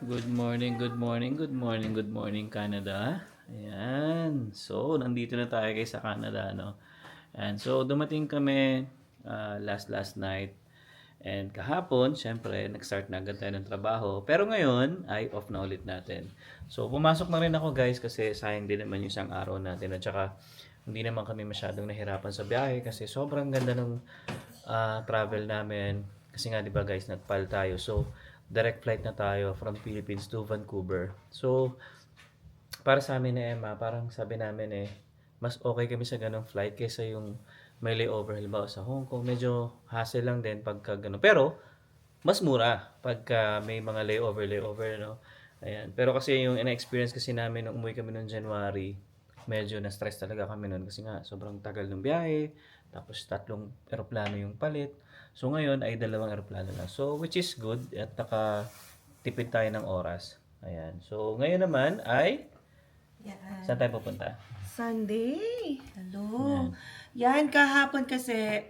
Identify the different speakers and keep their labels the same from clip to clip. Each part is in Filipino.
Speaker 1: Good morning, good morning, good morning, good morning Canada. Ayan. So, nandito na tayo guys sa Canada, no? And so, dumating kami last night. And kahapon, syempre, nag-start na agad tayo ng trabaho. Pero ngayon, ay off na ulit natin. So, pumasok na rin ako guys kasi sayang din naman yung isang araw natin. At saka, hindi naman kami masyadong nahirapan sa biyahe kasi sobrang ganda ng travel namin. Kasi nga, di ba guys, nagpal tayo. So, direct flight na tayo from Philippines to Vancouver. So, para sa amin ni Emma, parang sabi namin mas okay kami sa ganong flight kaysa yung may layover halimbawa sa Hong Kong. Medyo hassle lang din pagka gano'n. Pero, mas mura pagka may mga layover, no? Ayan. Pero kasi yung ina-experience kasi namin nung umuwi kami noong January, medyo na-stress talaga kami noon kasi nga sobrang tagal ng biyahe, tapos 3 eroplano yung palit. So ngayon ay 2 eroplano lang. So which is good at nakatipid tayo ng oras. Ayan. So ngayon naman ay saan tayo pupunta?
Speaker 2: Sunday. Hello. Yan, kahapon kasi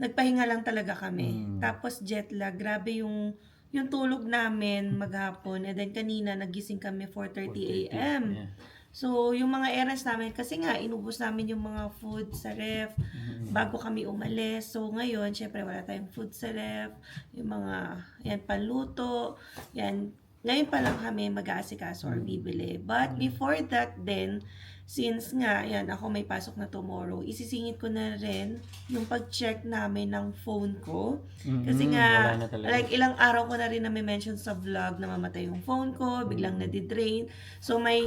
Speaker 2: nagpahinga lang talaga kami. Tapos jet lag. Grabe yung tulog namin maghapon. And then kanina nagising kami 4:30 a.m.
Speaker 1: Yeah.
Speaker 2: So, yung mga errands namin, kasi nga, inubos namin yung mga food sa ref bago kami umalis. So, ngayon, syempre, wala tayong food sa ref. Yung mga, yan, paluto. Yan, ngayon pa lang kami mag-aasikaso or bibili. But before that then, since nga, yan, ako may pasok na tomorrow, isisingit ko na rin yung pag-check namin ng phone ko. Kasi nga,
Speaker 1: wala na talaga.
Speaker 2: like ilang araw ko na rin na may mention sa vlog na mamatay yung phone ko, biglang nadidrain. So, may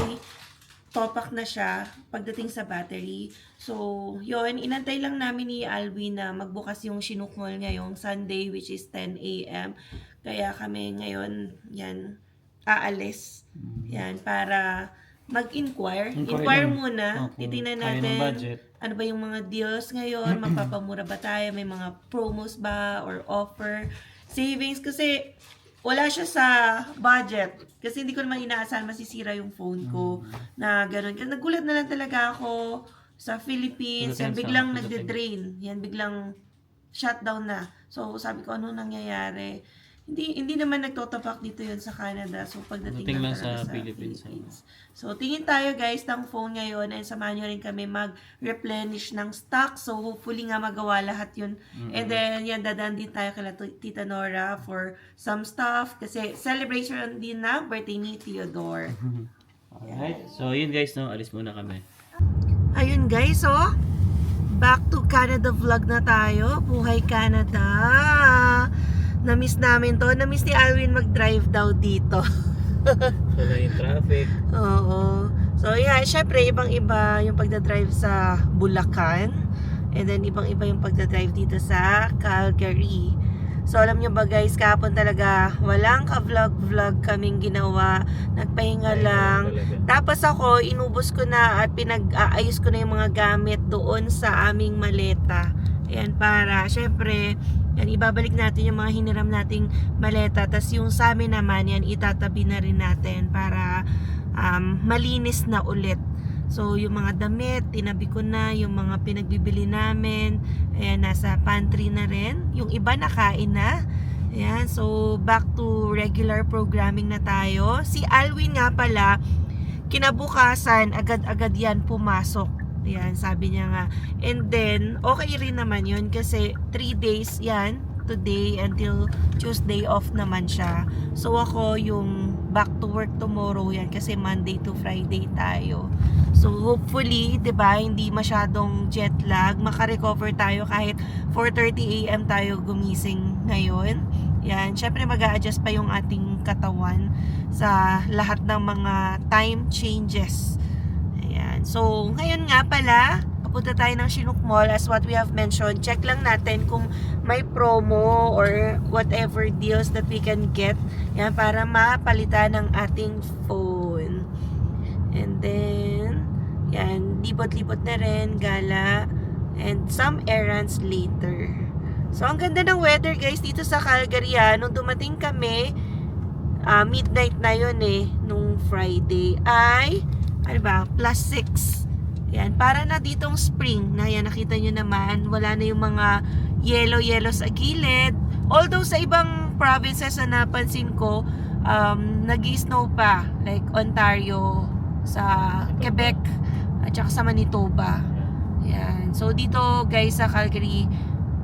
Speaker 2: topak na siya pagdating sa battery. So, yun, inantay lang namin ni Alwin na magbukas yung Chinook Mall ngayong Sunday, which is 10 a.m. Kaya kami ngayon, yan, aalis. Yan, para mag-inquire. Inquire
Speaker 1: lang.
Speaker 2: muna.
Speaker 1: Okay.
Speaker 2: Titingnan
Speaker 1: Kaya ng
Speaker 2: natin
Speaker 1: budget.
Speaker 2: ano ba yung mga deals ngayon, mapapamura ba tayo, may mga promos ba or offer, savings, kasi wala siya sa budget. Kasi hindi ko naman inaasahan masisira yung phone ko na gano'n. Kasi nagulat na lang talaga ako sa Philippines. Yan, biglang nagde-drain. Yan, biglang shutdown na. So, sabi ko, ano nangyayari? Hindi naman nagtotapak dito yun sa Canada. So, pagdating
Speaker 1: Dating
Speaker 2: lang
Speaker 1: lang
Speaker 2: talaga
Speaker 1: sa
Speaker 2: sa
Speaker 1: Philippines.
Speaker 2: So, tingin tayo guys ng phone ngayon and samahan nyo rin kami mag-replenish ng stock. So, hopefully nga magawa lahat yun. And then, yan, dadaan din tayo kay Tita Nora for some stuff. Kasi celebration din na birthday ni Theodore.
Speaker 1: Alright. So yun guys, no, alis muna kami.
Speaker 2: Ayun guys, oh. Back to Canada vlog na tayo. Buhay Canada. Na-miss namin to. Na-miss ni Alwin mag-drive daw dito.
Speaker 1: Wala yung traffic.
Speaker 2: Oo. So, yeah, syempre, ibang-iba yung pagdadrive sa Bulacan. And then, ibang-iba yung pagdadrive dito sa Calgary. So, alam nyo ba guys, kahapon talaga, walang ka-vlog-vlog kaming ginawa. Nagpahinga lang. Tapos ako, inubos ko na at pinag-aayos ko na yung mga gamit doon sa aming maleta. Ayan, para, syempre, yan, ibabalik natin yung mga hiniram nating maleta. Tapos yung sa amin naman, yan, itatabi na rin natin para malinis na ulit. So, yung mga damit, tinabi ko na. Yung mga pinagbibili namin, ayan, nasa pantry na rin. Yung iba nakain na. Ayan, so, back to regular programming na tayo. Si Alwin nga pala, kinabukasan, agad-agad yan pumasok. Ayan, sabi niya nga. And then, okay rin naman yun kasi 3 days yan, today until Tuesday off naman siya. So ako yung back to work tomorrow yan kasi Monday to Friday tayo. So hopefully, 'di ba, hindi masyadong jet lag, maka-recover tayo kahit 4:30 AM tayo gumising ngayon. Yan, syempre mag-a-adjust pa yung ating katawan sa lahat ng mga time changes. Ayan. So, ngayon nga pala, papunta tayo ng Chinook Mall. As what we have mentioned, check lang natin kung may promo or whatever deals that we can get. Yan, para mapalitan ng ating phone. And then, yan, libot-libot na rin, gala, and some errands later. So, ang ganda ng weather guys dito sa Calgary. Nung dumating kami, midnight na yun nung Friday, ay ano ba, +6. Yan, para na ditong spring. Na yan, nakita nyo naman, wala na yung mga yellow sa gilid. Although sa ibang provinces na napansin ko, nag-snow pa. Like Ontario, sa Quebec, at saka sa Manitoba. Yan. So, dito guys sa Calgary,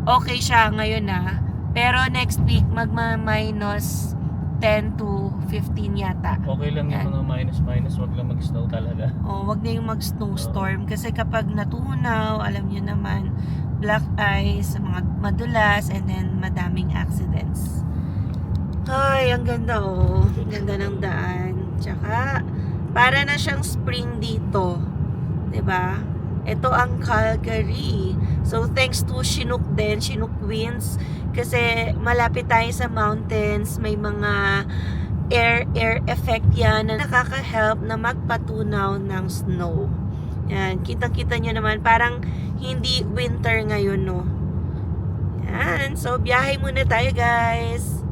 Speaker 2: okay siya ngayon na. Pero next week, magma-minus 10 to 15 yata.
Speaker 1: Okay lang yung mga minus, wag lang mag-snow talaga.
Speaker 2: Wag na yung mag-snowstorm. Kasi kapag natunaw, alam nyo naman, black ice, mga madulas, and then madaming accidents. Ay, ang ganda Ang ganda ng daan. Tsaka, para na siyang spring dito. 'Di ba? Ito ang Calgary. So, thanks to Chinook din, Chinook winds. Kasi malapit tayo sa mountains. May mga air effect yan na nakaka-help na magpatunaw ng snow. Yan, kitang-kita nyo naman. Parang hindi winter ngayon, no? Yan. So, biyahe muna tayo, guys.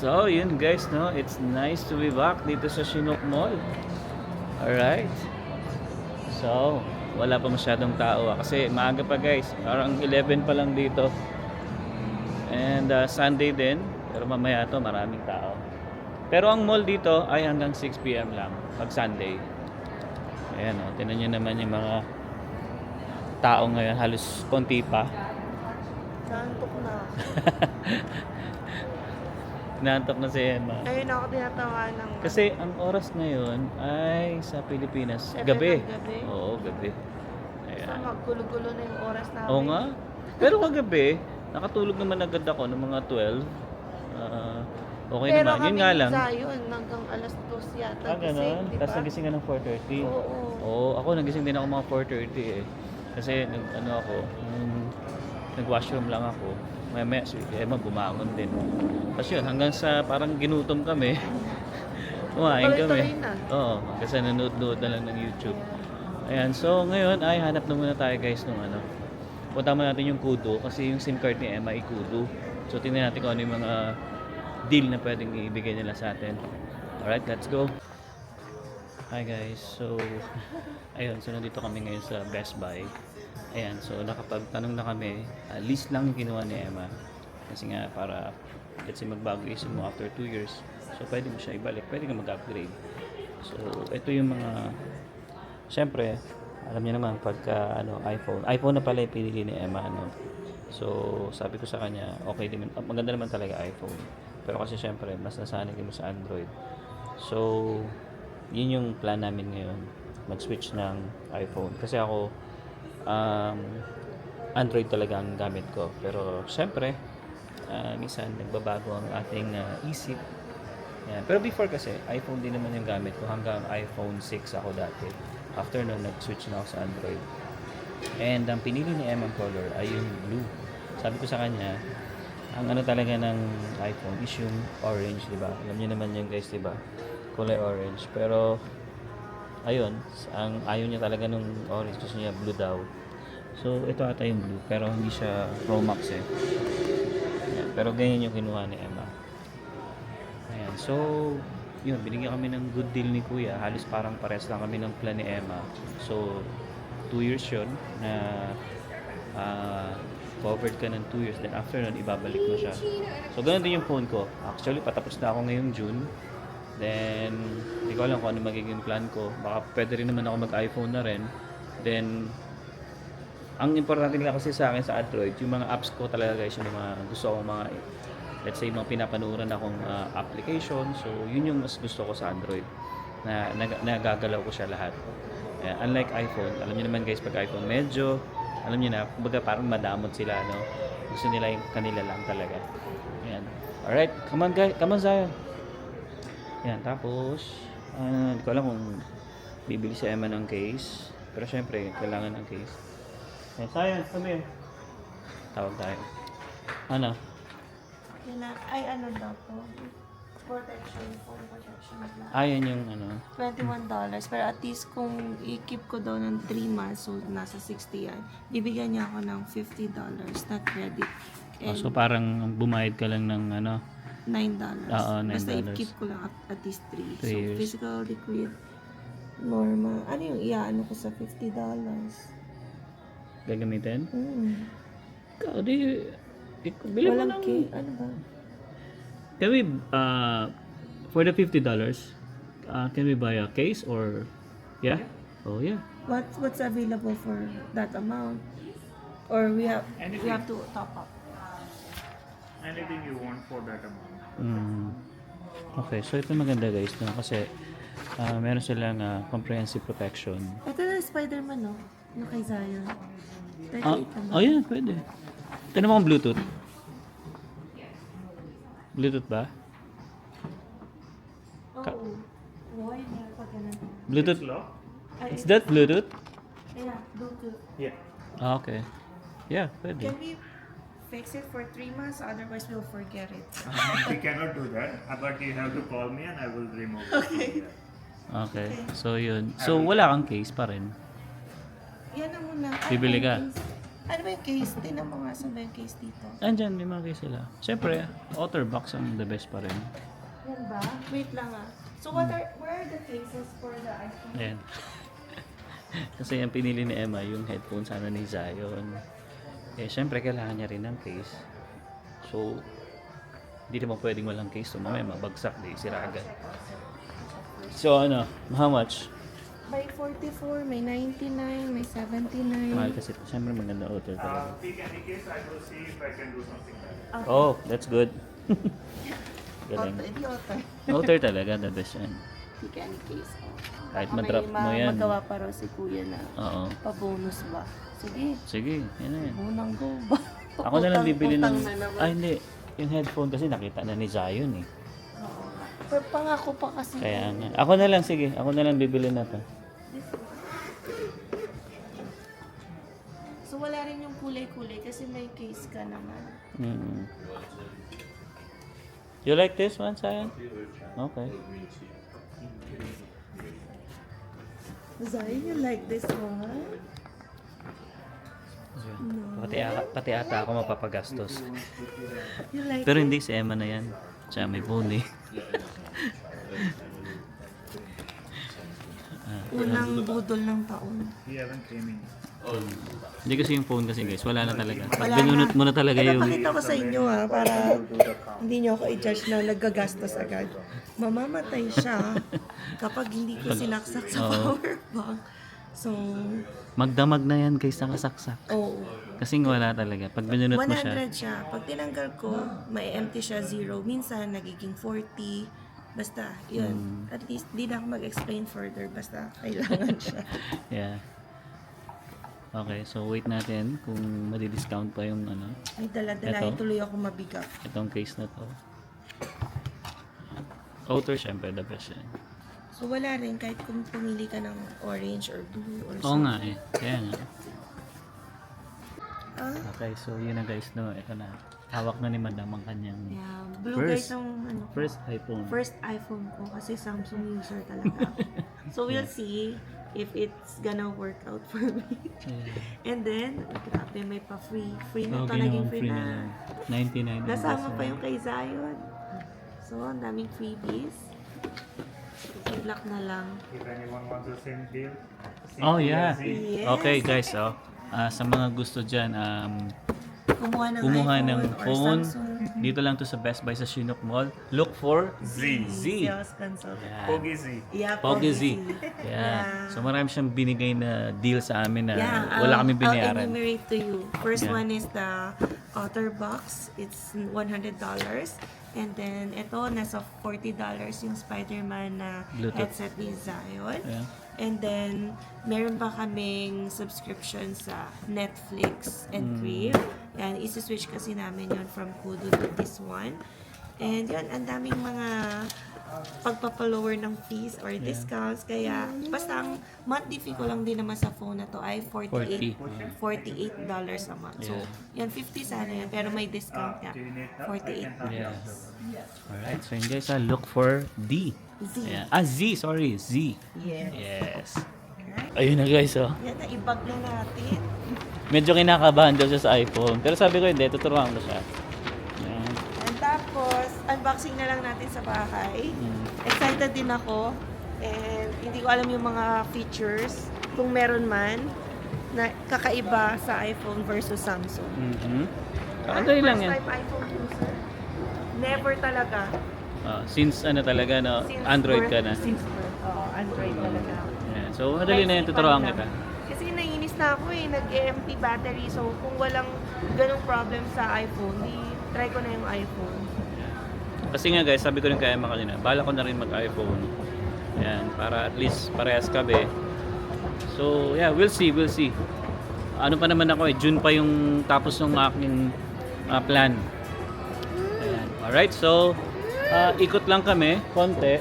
Speaker 1: So, yun guys, no? It's nice to be back dito sa Chinook Mall. Alright. So, wala pa masyadong tao kasi maaga pa guys. Parang 11 pa lang dito. And Sunday din. Pero mamaya to maraming tao. Pero ang mall dito ay hanggang 6 PM lang pag Sunday. Ayan o, tinan nyo naman yung mga tao ngayon. Halos konti pa.
Speaker 2: Nantok na.
Speaker 1: Nantok na si Emma.
Speaker 2: Ayun ako tinatawa ng...
Speaker 1: Kasi ang oras ngayon ay sa Pilipinas,
Speaker 2: 7
Speaker 1: gabi.
Speaker 2: ng gabi.
Speaker 1: Oo, gabi.
Speaker 2: So,
Speaker 1: Ayan.
Speaker 2: maggulo-gulo na yung oras namin.
Speaker 1: Oo nga. Pero kagabi, nakatulog naman agad ako ng mga 12. Okay
Speaker 2: Pero
Speaker 1: naman. Yun nga lang.
Speaker 2: Zion, hanggang alas 2 yata.
Speaker 1: Ganun.
Speaker 2: Di
Speaker 1: Tapos
Speaker 2: ba?
Speaker 1: nagising ka ng 4:30.
Speaker 2: Oo.
Speaker 1: Oo, ako nagising din ako mga 4:30 eh. Kasi nag-washroom lang ako. Maya si Emma bumangon din. Tapos yun, hanggang sa parang ginutom kami. Kumain kami.
Speaker 2: Tuloy-tuloy na.
Speaker 1: Oo, kasi nanood-nood na lang ng YouTube. Ayan, so ngayon ay hanap na muna tayo guys nung punta mo natin yung Kudo kasi yung SIM card ni Emma ay Kudo. So tingnan natin kung ano yung mga deal na pwedeng ibigay nila sa atin. Alright, let's go. Hi guys, so ayun, so nandito kami ngayon sa Best Buy. Ayan, so nakapagtanong na kami, list lang yung kinuha ni Emma. Kasi nga para, let's say magbago isip mo after 2 years. So pwede mo siya ibalik, pwede ka mag-upgrade. So ito yung mga, syempre, alam niyo naman pagka iPhone na pala yung pinili ni Emma. So sabi ko sa kanya, okay din, maganda naman talaga iPhone. Pero kasi syempre, mas nasanay mo sa Android. So yun yung plan namin ngayon, mag-switch ng iPhone. Kasi ako, Android talaga ang gamit ko. Pero syempre, minsan nagbabago ang ating isip. Yan. Pero before kasi, iPhone din naman yung gamit ko. Hanggang iPhone 6 ako dati. After nun, nag-switch na ako sa Android. And ang pinili ni Emma color ay yung blue. Sabi ko sa kanya, ang talaga ng iPhone is yung orange, diba? Alam niyo naman yung guys, diba? Kulay orange. Pero ayun, ang ayaw niya talaga nung orange, gusto niya blue daw. So ito ata yung blue, pero hindi siya Pro Max eh. Ayan, pero ganyan yung kinuha ni Emma. Ayan, so yun, binigyan kami ng good deal ni Kuya. Halos parang pares lang kami ng plan ni Emma. So 2 years yun na covered ka ng 2 years, then after nun ibabalik mo siya. So ganun din yung phone ko. Actually patapos na ako ngayong June. Then, hindi ko alam kung ano magiging plan ko. Baka pwede rin naman ako mag-iPhone na rin. Then, ang importante nila kasi sa akin sa Android, yung mga apps ko talaga guys, yung mga gusto ko mga, let's say, mga pinapanuuran akong application. So, yun yung mas gusto ko sa Android. Na nagagalaw ko siya lahat. Unlike iPhone, alam niyo naman guys, pag iPhone medyo, alam niyo na, kumbaga parang madamot sila, no? Gusto nila yung kanila lang talaga. Ayan. Alright, come on guys, come on Zion. Yan, tapos hindi ko alam kung bibili si Emma ng case. Pero syempre, kailangan ng case. Yan, Zion, come here. Tawag tayo. Ano?
Speaker 2: Ay, ano daw to? Protection, phone protection.
Speaker 1: Yan yung
Speaker 2: $21. Pero at least kung i-keep ko daw ng 3 months, so nasa 60 yan, bibigyan niya ako ng $50 na credit. And
Speaker 1: so parang bumayad ka lang ng
Speaker 2: $9.
Speaker 1: Oo, $9.
Speaker 2: Basta i-keep ko lang at least 3. So,
Speaker 1: years.
Speaker 2: physical, liquid, normal. Ano yung iaano ko sa $50?
Speaker 1: gagamitin? Ikaw, bili mo
Speaker 2: Walang
Speaker 1: ng...
Speaker 2: cake. Ano ba?
Speaker 1: Can we, for the $50, can we buy a case or... Yeah? Oh, yeah.
Speaker 2: What's available for that amount? Or we have to top up.
Speaker 3: Anything you want for that amount.
Speaker 1: Okay, so ito maganda guys, no? Kasi meron silang comprehensive protection.
Speaker 2: Ito na Spider-Man, no? Yung kay Zion. 38 naman.
Speaker 1: Oh yeah, pwede. Ito naman Bluetooth. Bluetooth ba?
Speaker 2: Oo. Boy, meron pa ganun.
Speaker 1: Bluetooth?
Speaker 3: Lock?
Speaker 1: Is that Bluetooth?
Speaker 2: Yeah, Bluetooth.
Speaker 3: Yeah.
Speaker 1: Okay. Yeah, pwede.
Speaker 2: Can we fix it for 3 months? Otherwise, we'll forget it.
Speaker 3: We cannot do that, but you have to call me and I will remove it.
Speaker 2: Okay.
Speaker 1: Okay. So yun. So wala kang case pa rin.
Speaker 2: Yan na muna.
Speaker 1: Bibili ka?
Speaker 2: Ano ba yung case? Tingnan mo nga saan ba yung case dito.
Speaker 1: Andyan, may mga case sila. Siyempre, OtterBox ang the best pa rin.
Speaker 2: Yan ba? Wait lang ah. So where are the cases for the iPhone?
Speaker 1: Ayan. Kasi yung pinili ni Emma, yung headphone sana ni Zion. Eh, syempre, kailangan niya rin ng case. So, hindi naman pwedeng walang case. So, mamaya mabagsak, di sira agad. So, ano, how much?
Speaker 2: By 44, may 99, may 79.
Speaker 1: Mahal kasi ito. Syempre, maganda Otter talaga.
Speaker 3: Pick any case, I will see if I can do something better.
Speaker 1: Oh, that's good. Galing.
Speaker 2: Hindi Otter.
Speaker 1: Otter talaga, the best yan.
Speaker 2: Pick any case.
Speaker 1: Kahit
Speaker 2: Baka
Speaker 1: madrop mo yan.
Speaker 2: Magawa pa raw si Kuya na
Speaker 1: Oo.
Speaker 2: pa-bonus ba? Sige,
Speaker 1: Sige, yan na yan.
Speaker 2: unang go ba?
Speaker 1: Ako na lang bibili ng...
Speaker 2: Utang na naman.
Speaker 1: Ay, hindi. Yung headphone kasi nakita na ni Zion eh.
Speaker 2: Oo. Pero pangako pa kasi.
Speaker 1: Kaya nga. Ako na lang, sige. Ako na lang bibili na to.
Speaker 2: So wala rin yung kulay-kulay kasi may case ka naman.
Speaker 1: Mm. You like this one, Zion? Okay.
Speaker 2: Zion, you like this one?
Speaker 1: Pati ata ako mapapagastos.
Speaker 2: You like
Speaker 1: Pero hindi, si Emma na yan. Siya may phone eh.
Speaker 2: unang budol ng taon?
Speaker 3: We haven't came in.
Speaker 1: Hindi kasi yung phone kasi guys, wala na talaga.
Speaker 2: Wala
Speaker 1: Binunot
Speaker 2: na.
Speaker 1: mo na talaga yung...
Speaker 2: Pakita ko sa inyo ha, para hindi nyo ako i-judge na naggagastos agad. Mamamatay siya kapag hindi ko sinaksak sa power bank. So,
Speaker 1: Magdamag na yan guys, nakasaksak.
Speaker 2: oo.
Speaker 1: Kasi wala talaga. Pag binunot mo siya,
Speaker 2: 100 siya. Pag tinanggal ko, may empty siya 0. Minsan, nagiging 40. Basta, yun. At least, di na ako mag-explain further. Basta, kailangan siya.
Speaker 1: yeah. Okay, so wait natin kung madi-discount pa yung ano,
Speaker 2: Ay, dala-dalahin
Speaker 1: Ito?
Speaker 2: tuloy ako mabigat.
Speaker 1: itong case na to. Outer, syempre, the best yan.
Speaker 2: So, wala rin. Kahit kung pumili ka ng orange or blue or
Speaker 1: Oo nga eh. Kaya nga.
Speaker 2: Ah,
Speaker 1: Okay, so yun na guys, no. Ito na. Hawak na ni Madam ang kanyang
Speaker 2: yeah. Blue
Speaker 1: First-
Speaker 2: guys ang ano,
Speaker 1: first iPhone.
Speaker 2: first iPhone ko kasi Samsung user talaga. So, we'll see if it's gonna work out for me.
Speaker 1: Yeah.
Speaker 2: And then, grabe, may pa-free. Free na
Speaker 1: So,
Speaker 2: to, naging
Speaker 1: ginawang
Speaker 2: free
Speaker 1: free
Speaker 2: na.
Speaker 1: na lang. 99
Speaker 2: Nasama pa yung kay Zion. So, ang daming freebies. Good luck na lang.
Speaker 3: If anyone wants the same deal,
Speaker 1: Oh yeah.
Speaker 2: Yes.
Speaker 1: Okay guys, oh. Sa mga gusto dyan,
Speaker 2: Kumuha ng
Speaker 1: kumuha
Speaker 2: iPhone
Speaker 1: ng
Speaker 2: or
Speaker 1: phone.
Speaker 2: Samsung.
Speaker 1: Dito lang to sa Best Buy sa Chinook Mall. Look for Z.
Speaker 2: Sales consult.
Speaker 1: Yan.
Speaker 3: Pogi Z.
Speaker 2: Yeah,
Speaker 1: Pogi Z.
Speaker 2: Yeah.
Speaker 1: Yeah. So marami siyang binigay na deal sa amin na
Speaker 2: Yeah,
Speaker 1: wala kami
Speaker 2: I'll
Speaker 1: binayaran.
Speaker 2: enumerate to you. First
Speaker 1: Yeah.
Speaker 2: one is the OtterBox. It's $100. And then, ito, nasa $40 yung Spider-Man na
Speaker 1: Bluetooth.
Speaker 2: headset ni Zion.
Speaker 1: Yeah.
Speaker 2: And then, meron pa kaming subscription sa Netflix and Crave. Yan, isi-switch kasi namin yun from Kudu to this one. And yun, ang daming mga pagpapalower ng fees or discounts. Kaya, basta ang monthly fee ko lang din naman sa phone na to ay $48 a month. So, yan, 50 sana yan. Pero may discount nga. 48.
Speaker 1: Yes. Alright, so yun guys, look for D.
Speaker 2: Z.
Speaker 1: Yeah. Z, sorry. Z.
Speaker 2: Yes.
Speaker 1: Yes. Ayun na guys, oh.
Speaker 2: Yan, naibag na natin.
Speaker 1: Medyo kinakabahan daw siya sa iPhone. Pero sabi ko hindi, tuturuan ko siya. Yan.
Speaker 2: And tapos, unboxing na lang natin sa bahay. Excited din ako. And hindi ko alam yung mga features. Kung meron man. na kakaiba sa iPhone versus Samsung.
Speaker 1: Mhm. Ano lang yan.
Speaker 2: First time iPhone user. Never talaga.
Speaker 1: Since ano talaga, no?
Speaker 2: Since
Speaker 1: Android ka
Speaker 2: birth-
Speaker 1: na.
Speaker 2: Since birth. Oo, Android talaga.
Speaker 1: Ayan. So, madali na yun. Tuturuan kita.
Speaker 2: Kasi naiinis na ako nag-empty battery. So, kung walang ganong problem sa iPhone, try ko na yung iPhone.
Speaker 1: Kasi nga guys, sabi ko rin kay Emma kanina, bala ko na rin mag-iPhone. Ayan, para at least parehas kami. So, yeah, we'll see. Ano pa naman ako June pa yung tapos ng aking plan. Ayan. Alright, so, ikot lang kami, konti.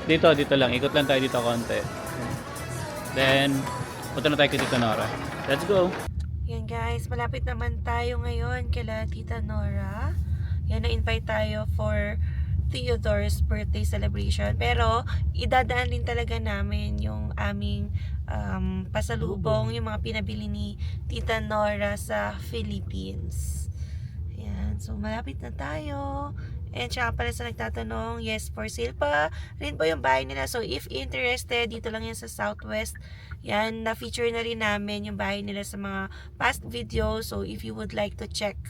Speaker 1: Dito lang. Ikot lang tayo dito konti. Then, punta na tayo kay Tita Nora. Let's go!
Speaker 2: Yan guys, malapit naman tayo ngayon kila Tita Nora. Yan, na-invite tayo for Theodore's birthday celebration. Pero, idadaan din talaga namin yung aming pasalubong, yung mga pinabili ni Tita Nora sa Philippines. Yan, so malapit na tayo. And siya pala sa nagtatanong, yes, for sale pa rin po yung bahay nila. So, if interested, dito lang yan sa Southwest. Yan, na-feature na rin namin yung bahay nila sa mga past videos. So, if you would like to check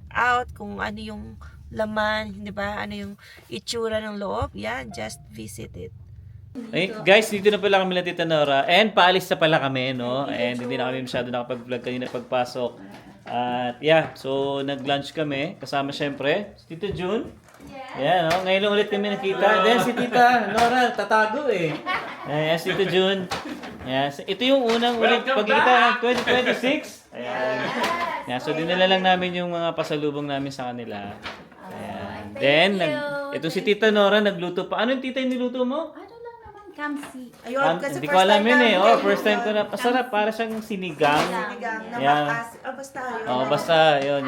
Speaker 2: out kung ano yung laman, di ba? Ano yung itsura ng loob, yan, just visit it.
Speaker 1: Ay, guys, dito na pala kami na Tita Nora. And paalis na pala kami, no? And hindi na kami masyado nakapag-vlog kanina pagpasok. At yeah, so nag-lunch kami. Kasama syempre, si Tita June. Yan, no? Ngayon lang ulit kami nakita. Then si Tita Nora, tatago eh. Ayan, si Tita June. Ayan, ito yung unang ulit pagkita ng 2026. Ayan. Ayan, so dinala lang namin yung mga pasalubong namin sa kanila. Ayan. Then, ito si Tita Nora nagluto pa. Ano yung tita yung niluto mo?
Speaker 4: Ano lang naman, kamsi.
Speaker 2: Ayun, kasi
Speaker 1: Hindi
Speaker 2: first
Speaker 1: ko alam
Speaker 2: time
Speaker 1: yun eh.
Speaker 2: namin
Speaker 1: Oh,
Speaker 2: kayo
Speaker 1: first time
Speaker 2: yun.
Speaker 1: ko na. Pasarap, para siyang sinigang.
Speaker 2: Sinigang na
Speaker 1: Yan.
Speaker 2: basta yun.
Speaker 1: Oh, basta, yun.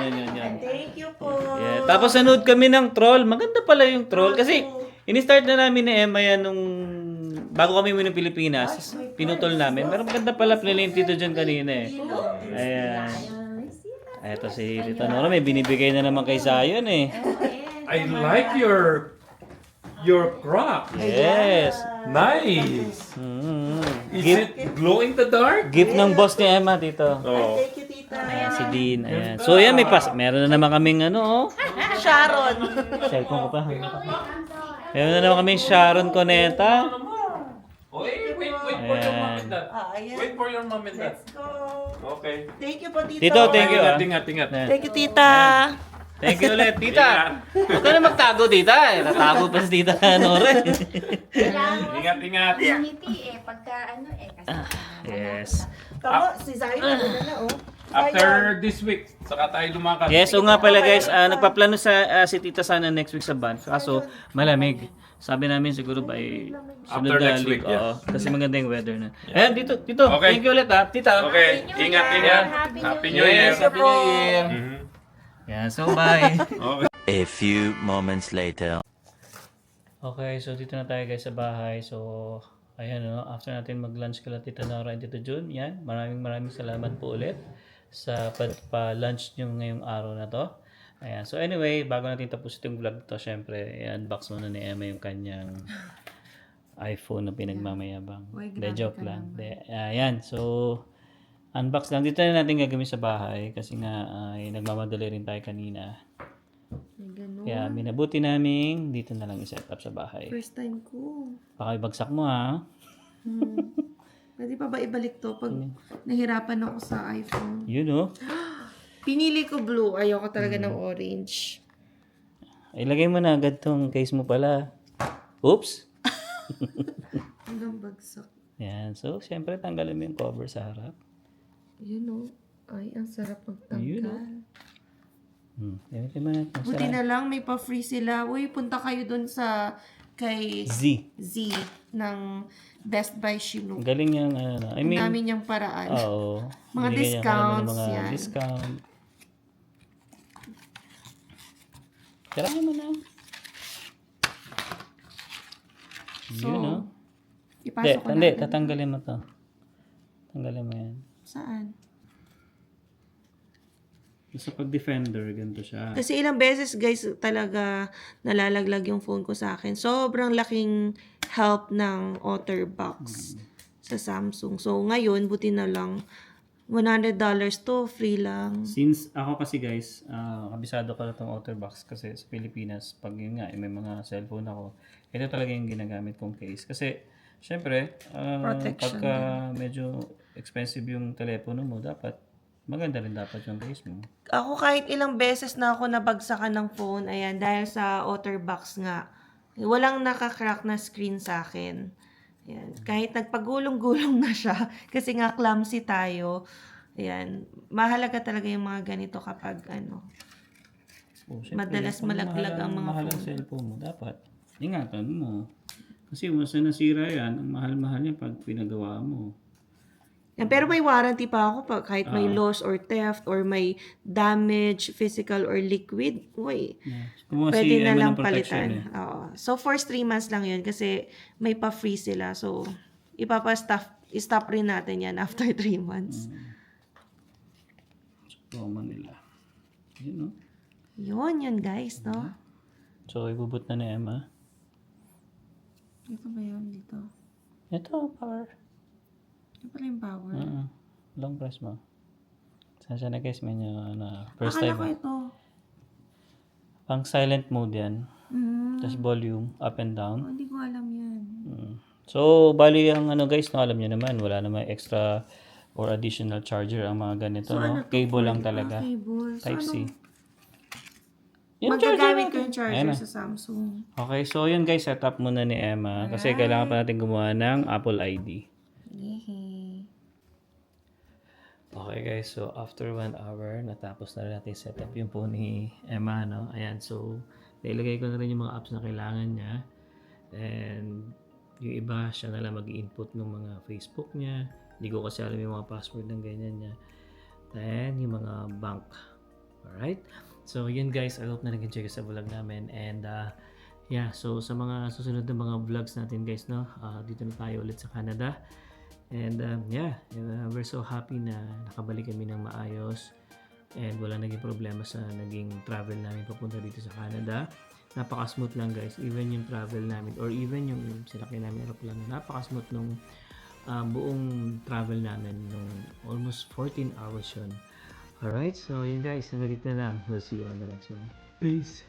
Speaker 2: Thank you po.
Speaker 1: Yeah. Tapos nanood kami ng troll. Maganda pala yung troll. Kasi, ini-start na namin ni Emma yan nung bago kami umuwi ng Pilipinas. Pinutol namin. Pero maganda pala play yung Tito John kanina eh. Ayan. Eto si Tita Nora, may binibigay na naman kay Zion eh.
Speaker 5: I like your crop.
Speaker 1: Yes.
Speaker 5: Nice. Is
Speaker 1: Gift,
Speaker 5: it glow in the dark?
Speaker 1: gift ng boss ni Emma dito.
Speaker 5: Oh.
Speaker 2: Thank you, tita.
Speaker 1: Ayan, si Dean. Ayan. So yan, meron na naman kaming ano oh.
Speaker 2: Sharon.
Speaker 1: Cellphone ko pa. Meron na naman kaming Sharon Coneta.
Speaker 5: Oh, wait for your mom and dad.
Speaker 2: Ayan.
Speaker 5: Wait for your mom and dad.
Speaker 2: Let's go.
Speaker 5: Okay.
Speaker 2: Thank you po, tito.
Speaker 1: Tito, thank you.
Speaker 5: Ingat.
Speaker 1: Ayan.
Speaker 2: Thank you, tita.
Speaker 1: Thank you ulit, tita. Huwag ka na magtago, tita. Natago pa si tita Nora.
Speaker 5: Ingat.
Speaker 4: Unity pagka ano kasi.
Speaker 1: Yes.
Speaker 2: Tama, si Zion na oh.
Speaker 5: After this week, saka tayo lumakad.
Speaker 1: Yes, o nga pala guys, nagpaplano si tita sana next week sa Banff. Kaso malamig. Sabi namin siguro by sunod
Speaker 5: After
Speaker 1: na
Speaker 5: next week,
Speaker 1: oo. Kasi maganda yung weather na. Ayan, dito.
Speaker 5: Okay.
Speaker 1: Thank you ulit ha. Tita.
Speaker 5: Okay, ingat. Happy New Year.
Speaker 1: Yes, Happy New Year.
Speaker 5: Mhm.
Speaker 1: Yan, so bye.
Speaker 5: Okay.
Speaker 6: A few moments later.
Speaker 1: Okay, so dito na tayo guys sa bahay. So, ayan no, after natin mag-lunch kala Tita Nora and Tito June, yan, maraming salamat po ulit sa pa-lunch nyo ngayong araw na to. Ayan, so anyway, bago natin tapos itong vlog to, syempre, i-unbox muna ni Emma yung kanyang iPhone na pinagmamayabang. De, joke lang. Ayan, so, unbox lang. Dito na natin gagawin sa bahay kasi nga ay nagmamadali rin tayo kanina. Kaya minabuti namin dito na lang i-set up sa bahay.
Speaker 2: First time ko.
Speaker 1: Baka ibagsak mo ha.
Speaker 2: Pwede pa ba ibalik to pag nahirapan ako sa iPhone?
Speaker 1: Yun oh.
Speaker 2: Pinili ko blue. Ayoko talaga ng orange.
Speaker 1: Ilagay mo na agad tong case mo pala. Oops.
Speaker 2: Hanggang bagsak.
Speaker 1: Yan. So, syempre tanggalin mo yung cover sa harap.
Speaker 2: Yun oh. Ay, ang sarap
Speaker 1: Yun,
Speaker 2: magtanggal.
Speaker 1: Gamitin mo na.
Speaker 2: Buti na lang may pa-free sila. Uy, punta kayo dun sa kay Z ng Best Buy Chinook.
Speaker 1: Galing yung ano. I
Speaker 2: Ang
Speaker 1: mean,
Speaker 2: dami niyang paraan.
Speaker 1: oo.
Speaker 2: Mga
Speaker 1: Binigyan niya kami ng
Speaker 2: discounts,
Speaker 1: mga
Speaker 2: yan.
Speaker 1: discount. Kailangan mo na.
Speaker 2: So,
Speaker 1: Yun oh.
Speaker 2: Ipasok ko
Speaker 1: Hindi,
Speaker 2: na.
Speaker 1: tatanggalin mo to. Tanggalin mo yan.
Speaker 2: Saan?
Speaker 1: Sa pag-defender, ganito siya.
Speaker 2: Kasi ilang beses guys talaga nalalaglag yung phone ko sa akin. Sobrang laking help ng OtterBox sa Samsung. So ngayon, buti na lang $100 to, free lang.
Speaker 1: Since ako kasi guys, kabisado ko na itong OtterBox kasi sa Pilipinas, pag yun nga, may mga cellphone ako, ito talaga yung ginagamit kong case. Kasi, syempre,
Speaker 2: Protection
Speaker 1: pagka medyo expensive yung telepono mo, dapat maganda rin dapat yung case mo.
Speaker 2: Ako kahit ilang beses na ako nabagsakan ng phone, ayan, dahil sa OtterBox nga, walang nakakrack na screen sa akin. Ayan, kahit nagpagulong-gulong na siya, kasi nga clumsy tayo, ayan, mahalaga talaga yung mga ganito kapag
Speaker 1: Oh, syempre,
Speaker 2: madalas
Speaker 1: kung
Speaker 2: malaglag ang mga
Speaker 1: mahal ang
Speaker 2: phone.
Speaker 1: cellphone mo, dapat ingatan mo. Kasi once na nasira yan, ang mahal-mahal yan pag pinagawa mo.
Speaker 2: Yan, pero may warranty pa ako pag kahit may loss or theft or may damage, physical or liquid, uy,
Speaker 1: Kumuha
Speaker 2: pwede
Speaker 1: si
Speaker 2: na
Speaker 1: Emma
Speaker 2: lang
Speaker 1: ng protection
Speaker 2: palitan. Oo. So, first 3 months lang yun kasi may pa-free sila. So, stop rin natin yan after 3 months.
Speaker 1: Common nila. Yun, no?
Speaker 2: Yun guys, no?
Speaker 1: So, ibubot na ni Emma.
Speaker 2: Dito ba yun? Dito.
Speaker 1: Ito, power.
Speaker 2: Ito pala yung power.
Speaker 1: Long press mo. Saan siya na guys? May first
Speaker 2: Akala
Speaker 1: time.
Speaker 2: ko ito.
Speaker 1: Pang silent mode yan.
Speaker 2: Mm.
Speaker 1: Tapos volume, up and down.
Speaker 2: Hindi ko alam yan.
Speaker 1: So, bali ang guys, no, alam niyo naman, wala naman extra or additional charger ang mga ganito, no? Cable lang talaga.
Speaker 2: Cable. So,
Speaker 1: Type C.
Speaker 2: magagamit ko yung
Speaker 1: Ayan
Speaker 2: charger
Speaker 1: na.
Speaker 2: sa Samsung.
Speaker 1: Okay, so yun guys, setup muna ni Emma kasi kailangan pa natin gumawa ng Apple ID.
Speaker 2: Yehey.
Speaker 1: Okay guys, so after 1 hour, natapos na rin natin setup yung phone ni Emma, no? Ayan, so nailagay ko na rin yung mga apps na kailangan niya. And yung iba, siya na lang mag-i-input ng mga Facebook niya. Hindi ko kasi alam yung mga password ng ganyan niya. Then, yung mga bank. Alright? So, yun guys, I hope na nag-enjoy ka sa vlog namin. And, yeah, so sa mga susunod na mga vlogs natin guys, no? Dito na tayo ulit sa Canada. And, yeah, we're so happy na nakabalik kami ng maayos. And wala naging problema sa naging travel namin papunta dito sa Canada. Napaka-smooth lang guys. Even yung travel namin or even yung sinakyan namin aeroplano, napaka-smooth nung buong travel namin nung almost 14 hours yun. Alright, so yun guys, nandito na lang. We'll see you on the next one. Peace!